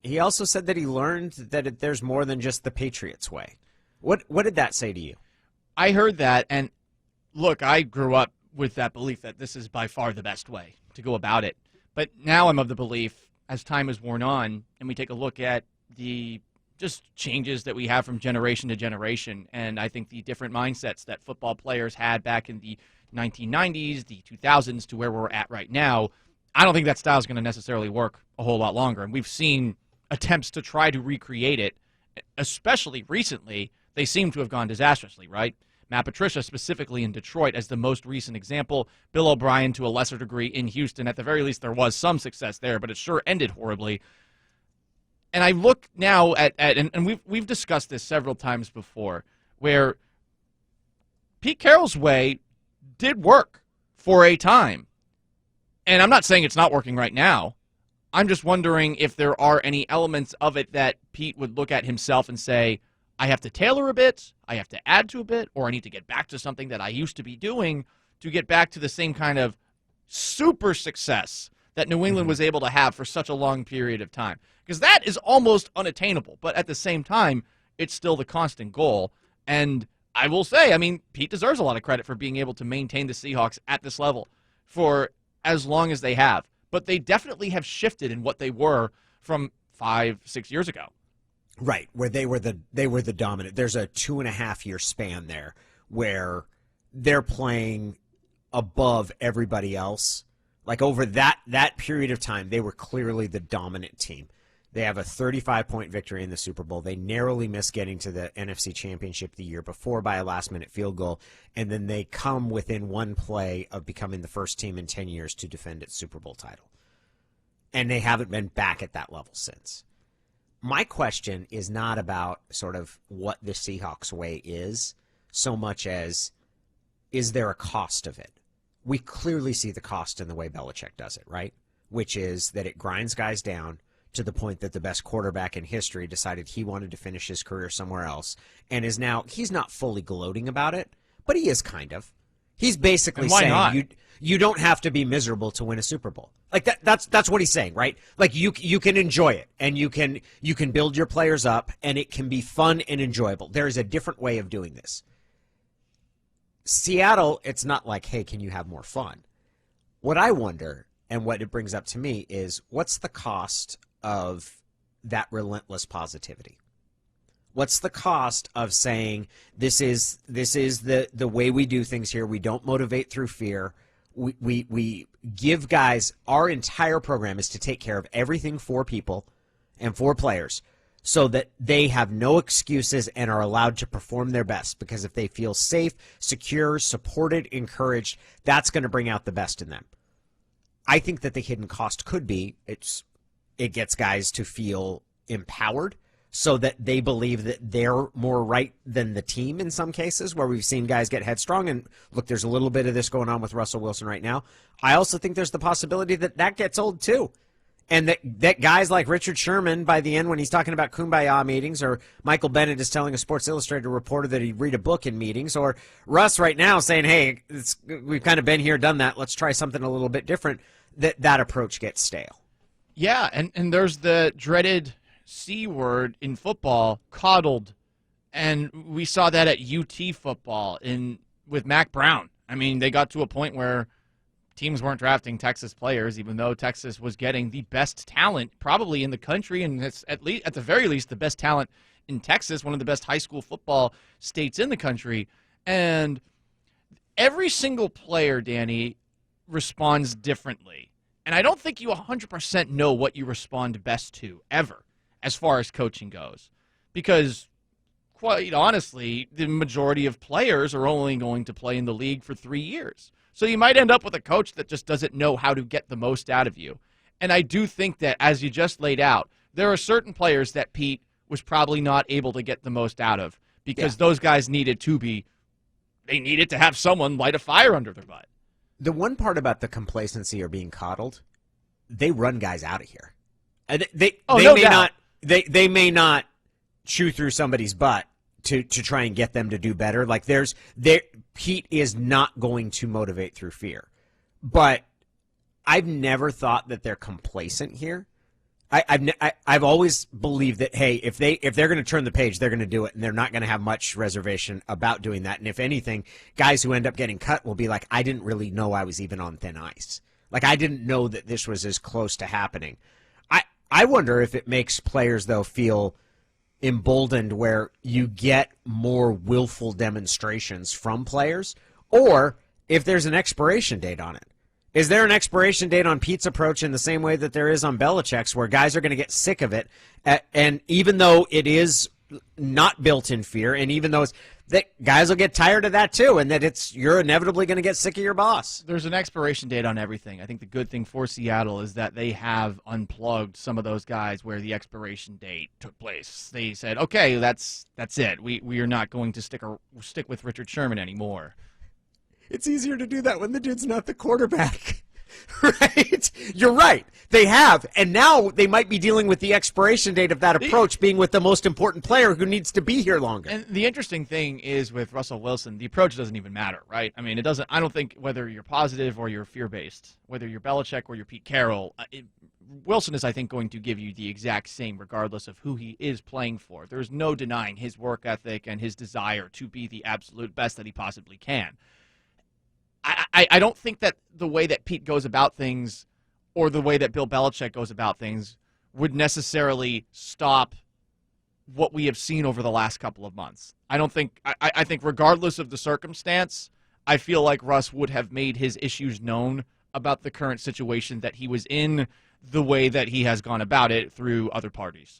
He also said that he learned that there's more than just the Patriots way. What did that say to you? I heard that, and look, I grew up with that belief that this is by far the best way to go about it. But now I'm of the belief, as time has worn on, and we take a look at the just changes that we have from generation to generation, and I think the different mindsets that football players had back in the 1990s, the 2000s, to where we're at right now, I don't think that style is going to necessarily work a whole lot longer. And we've seen attempts to try to recreate it, especially recently. They seem to have gone disastrously, right? Matt Patricia specifically in Detroit as the most recent example. Bill O'Brien to a lesser degree in Houston. At the very least, there was some success there, but it sure ended horribly. And I look now and we've discussed this several times before, where Pete Carroll's way did work for a time. And I'm not saying it's not working right now. I'm just wondering if there are any elements of it that Pete would look at himself and say, I have to tailor a bit, I have to add to a bit, or I need to get back to something that I used to be doing to get back to the same kind of super success that New England was able to have for such a long period of time. Because that is almost unattainable, but at the same time, it's still the constant goal. And I will say, I mean, Pete deserves a lot of credit for being able to maintain the Seahawks at this level for as long as they have. But they definitely have shifted in what they were from 5-6 years ago. Right, where they were the dominant. There's a 2.5 year span there where they're playing above everybody else. Like over that period of time, they were clearly the dominant team. They have a 35-point victory in the Super Bowl. They narrowly missed getting to the NFC Championship the year before by a last-minute field goal, and then they come within one play of becoming the first team in 10 years to defend its Super Bowl title. And they haven't been back at that level since. My question is not about sort of what the Seahawks way is, so much as is there a cost of it? We clearly see the cost in the way Belichick does it, right? Which is that it grinds guys down to the point that the best quarterback in history decided he wanted to finish his career somewhere else and is now, he's not fully gloating about it, but he is kind of. He's basically saying you don't have to be miserable to win a Super Bowl. Like that's what he's saying, right? Like you can enjoy it and you can build your players up and it can be fun and enjoyable. There is a different way of doing this. Seattle, it's not like, hey, can you have more fun? What I wonder, and what it brings up to me, is what's the cost of that relentless positivity? What's the cost of saying this is the way we do things here? We don't motivate through fear. We give guys, our entire program is to take care of everything for people and for players so that they have no excuses and are allowed to perform their best, because if they feel safe, secure, supported, encouraged, that's going to bring out the best in them. I think that the hidden cost could be it gets guys to feel empowered so that they believe that they're more right than the team in some cases, where we've seen guys get headstrong. And look, there's a little bit of this going on with Russell Wilson right now. I also think there's the possibility that gets old too. And that guys like Richard Sherman, by the end when he's talking about kumbaya meetings, or Michael Bennett is telling a Sports Illustrated reporter that he'd read a book in meetings, or Russ right now saying, hey, we've kind of been here, done that, let's try something a little bit different, that approach gets stale. Yeah, and there's the dreaded C word in football, coddled. And we saw that at UT football with Mac Brown. I mean, they got to a point where teams weren't drafting Texas players, even though Texas was getting the best talent probably in the country, and it's at the very least the best talent in Texas, one of the best high school football states in the country. And every single player, Danny, responds differently. And I don't think you 100% know what you respond best to ever as far as coaching goes, because quite honestly, the majority of players are only going to play in the league for 3 years. So you might end up with a coach that just doesn't know how to get the most out of you. And I do think that, as you just laid out, there are certain players that Pete was probably not able to get the most out of, because those guys needed to have someone light a fire under their butt. The one part about the complacency or being coddled, they run guys out of here. They may not chew through somebody's butt to try and get them to do better. Like Pete is not going to motivate through fear. But I've never thought that they're complacent here. I've always believed that, hey, if they're going to turn the page, they're going to do it, and they're not going to have much reservation about doing that. And if anything, guys who end up getting cut will be like, I didn't really know I was even on thin ice. Like, I didn't know that this was as close to happening. I wonder if it makes players, though, feel emboldened where you get more willful demonstrations from players, or if there's an expiration date on it. Is there an expiration date on Pete's approach in the same way that there is on Belichick's, where guys are going to get sick of it, and even though it is not built in fear, and even though it's that guys will get tired of that too, and that you're inevitably going to get sick of your boss. There's an expiration date on everything. I think the good thing for Seattle is that they have unplugged some of those guys where the expiration date took place. They said, okay, that's it. We are not going to stick with Richard Sherman anymore. It's easier to do that when the dude's not the quarterback. Right? You're right. They have. And now they might be dealing with the expiration date of that approach being with the most important player who needs to be here longer. And the interesting thing is with Russell Wilson, the approach doesn't even matter, right? I mean, it doesn't. I don't think whether you're positive or you're fear-based, whether you're Belichick or you're Pete Carroll, Wilson is, I think, going to give you the exact same regardless of who he is playing for. There's no denying his work ethic and his desire to be the absolute best that he possibly can. I don't think that the way that Pete goes about things or the way that Bill Belichick goes about things would necessarily stop what we have seen over the last couple of months. I think regardless of the circumstance, I feel like Russ would have made his issues known about the current situation that he was in the way that he has gone about it through other parties.